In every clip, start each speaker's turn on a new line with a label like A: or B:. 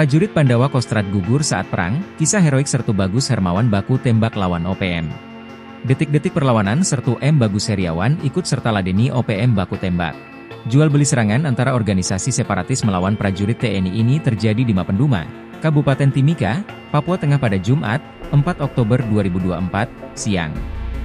A: Prajurit Pandawa Kostrad gugur saat perang, kisah heroik Sertu Bagus Hermawan baku tembak lawan OPM. Detik-detik perlawanan Sertu M. Bagus Heriawan ikut serta ladeni OPM baku tembak. Jual beli serangan antara organisasi separatis melawan prajurit TNI ini terjadi di Mapenduma, Kabupaten Timika, Papua Tengah pada Jumat, 4 Oktober 2024, siang.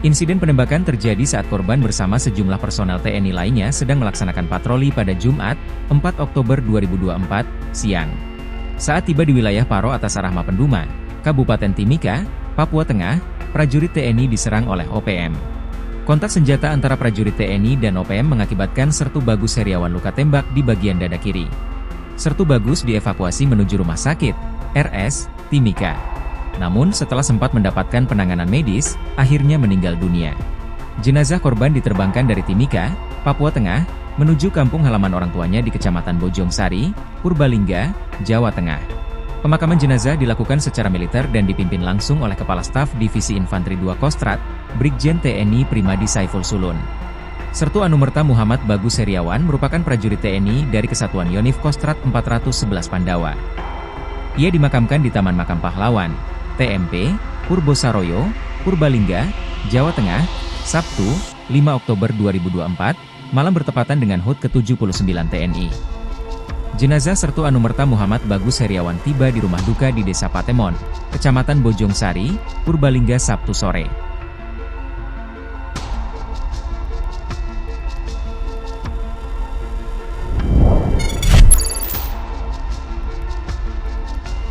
A: Insiden penembakan terjadi saat korban bersama sejumlah personel TNI lainnya sedang melaksanakan patroli pada Jumat, 4 Oktober 2024, siang. Saat tiba di wilayah Paro atas arah Mapenduma, Kabupaten Timika, Papua Tengah, prajurit TNI diserang oleh OPM. Kontak senjata antara prajurit TNI dan OPM mengakibatkan Sertu Bagus Heriawan luka tembak di bagian dada kiri. Sertu Bagus dievakuasi menuju rumah sakit, RS, Timika. Namun setelah sempat mendapatkan penanganan medis, akhirnya meninggal dunia. Jenazah korban diterbangkan dari Timika, Papua Tengah, menuju kampung halaman orang tuanya di Kecamatan Bojong Sari, Purbalingga, Jawa Tengah. Pemakaman jenazah dilakukan secara militer dan dipimpin langsung oleh Kepala Staf Divisi Infanteri II Kostrad, Brigjen TNI Primadi Saiful Sulun. Sertu Anumerta Muhammad Bagus Heriawan merupakan prajurit TNI dari Kesatuan Yonif Kostrad 411 Pandawa. Ia dimakamkan di Taman Makam Pahlawan, TMP, Purbosaroyo, Purbalingga, Jawa Tengah, Sabtu, 5 Oktober 2024, malam bertepatan dengan HUT ke-79 TNI. Jenazah Sertu Anumerta Muhammad Bagus Heriawan tiba di rumah duka di Desa Patemon, Kecamatan Bojong Sari, Purbalingga Sabtu sore.